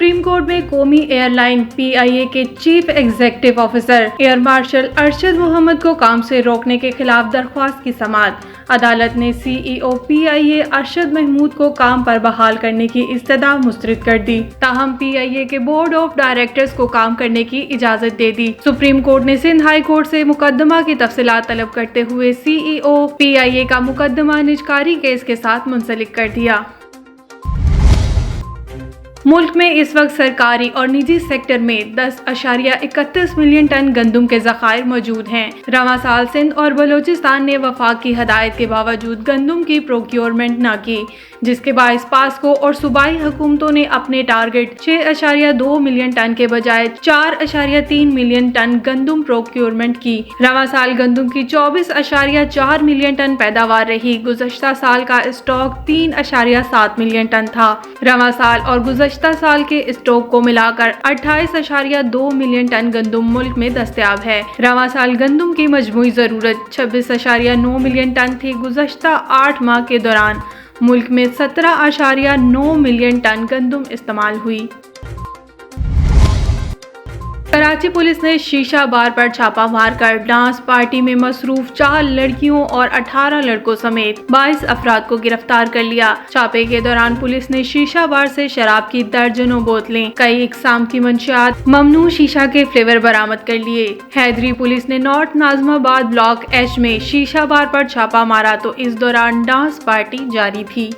Supreme court में कौमी airline PIA के chief executive officer air marshal Arshad Mohammad को काम से रोकने के खिलाफ दरख्वास्त की समाअत। अदालत ने CEO PIA अरशद महमूद को काम पर बहाल करने की इस्तदा मुस्तरद कर दी, ताहम PIA के बोर्ड ऑफ डायरेक्टर्स को काम करने की इजाजत दे दी। सुप्रीम कोर्ट ने सिंध हाई कोर्ट से मुकदमा की तफसीलात तलब करते हुए CEO PIA का मुकदमा निजकारी केस के साथ मुंसलिक कर दिया। मुल्क में इस वक्त सरकारी और निजी सेक्टर में 10.31 मिलियन टन गंदम के ज़खायर मौजूद हैं। रवां साल सिंध और बलोचिस्तान ने वफाक की हदायत के बावजूद गंदम की प्रोक्योरमेंट न की, जिसके बायस पास्को और सूबाई हुकूमतों ने अपने टारगेट 6.2 मिलियन टन के बजाय 4.3 मिलियन टन गंदम प्रोक्योरमेंट की। रवां साल गंदम की 24.4 मिलियन टन पैदावार रही। गुज़श्ता साल का स्टॉक 3.7 मिलियन टन था। रवां साल और गुज़श्ता साल के स्टॉक को मिलाकर 28.2 मिलियन टन गंदम मुल्क में दस्तयाब है। रवां साल गंदम की मजमूई ज़रूरत 26.9 मिलियन टन थी। गुज़श्ता 8 माह के दौरान मुल्क में 17.9 मिलियन टन गंदम इस्तेमाल हुई। कराची पुलिस ने शीशा बार पर छापा मारकर डांस पार्टी में मसरूफ 4 लड़कियों और 18 लड़कों समेत 22 अफराद को गिरफ्तार कर लिया। छापे के दौरान पुलिस ने शीशा बार से शराब की दर्जनों बोतलें, कई इकसाम की मंशियात, ममनू शीशा के फ्लेवर बरामद कर लिए। हैदरी पुलिस ने नॉर्थ नाजमाबाद ब्लॉक H में शीशा बार पर छापा मारा तो इस दौरान डांस पार्टी जारी थी।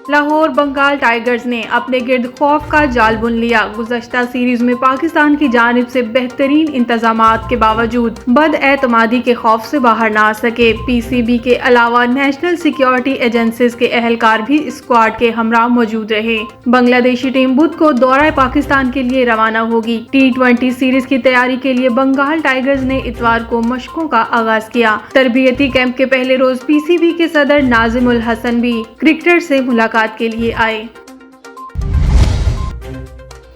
लाहौर बंगाल टाइगर्स ने अपने गिर्द खौफ का जाल बुन लिया। गुज़श्ता सीरीज में पाकिस्तान की जानिब से बेहतरीन इंतजामात के बावजूद बदएतमादी के खौफ से बाहर ना आ सके। PCB के अलावा नेशनल सिक्योरिटी एजेंसीज के अहलकार भी स्क्वाड के हमरा मौजूद रहे। बांग्लादेशी टीम बुध को दौरा पाकिस्तान के लिए रवाना होगी। T20 सीरीज की तैयारी के लिए बंगाल टाइगर्स ने इतवार को मशकों का आगाज किया। तरबियती कैंप के पहले रोज PCB के सदर नाजिम उल हसन भी क्रिकेटर से मुलाकात के लिए आए।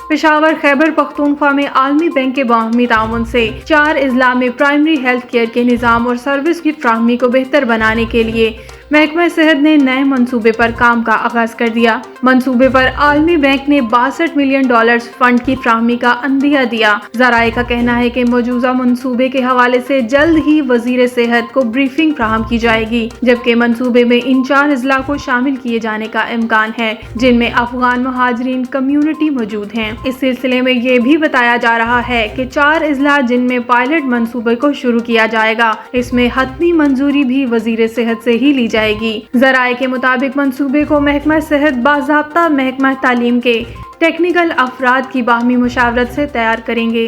पेशावर खैबर पख्तूनख्वा में आलमी बैंक के बाहमी ताउन से 4 अजला में प्राइमरी हेल्थ केयर के निज़ाम और सर्विस की फ्राहमी को बेहतर बनाने के लिए महकमा सेहत ने नए मंसूबे पर काम का आगाज कर दिया। मंसूबे पर आलमी बैंक ने $62 मिलियन फंड की फ्राहमी का अंदिया दिया। ज़राए का कहना है कि मौजूदा मंसूबे के हवाले से जल्द ही वजीर सेहत को ब्रीफिंग फ्राहम की जाएगी, जबकि मंसूबे में इन 4 अजला को शामिल किए जाने का इम्कान है जिनमें अफगान महाजरीन कम्युनिटी मौजूद हैं। इस सिलसिले में ये भी बताया जा रहा है कि 4 अजला जिनमें पायलट मंसूबे को शुरू किया जाएगा, इसमें हतमी मंजूरी भी वजीर सेहत से ही ली जाएगी। ज़राए के मुताबिक मंसूबे को महकमा सेहत बाज़ाब्ता महकमा तालीम के टेक्निकल अफराद की बाहमी मुशावरत से तैयार करेंगे।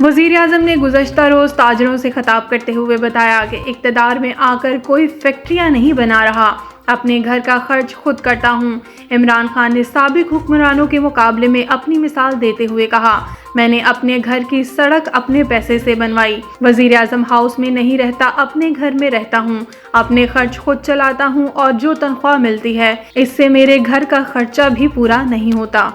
वज़ीर आज़म ने गुज़श्ता रोज़ ताजरों से खिताब करते हुए बताया कि इक़्तिदार में आकर कोई फैक्ट्रियाँ नहीं बना रहा, अपने घर का खर्च खुद करता हूँ। इमरान खान ने साबिक हुक्मरानों के मुकाबले में अपनी मिसाल देते हुए कहा, मैंने अपने घर की सड़क अपने पैसे से बनवाई। वज़ीर आज़म हाउस में नहीं रहता, अपने घर में रहता हूँ, अपने खर्च खुद चलाता हूँ और जो तनख्वाह मिलती है इससे मेरे घर का खर्चा भी पूरा नहीं होता।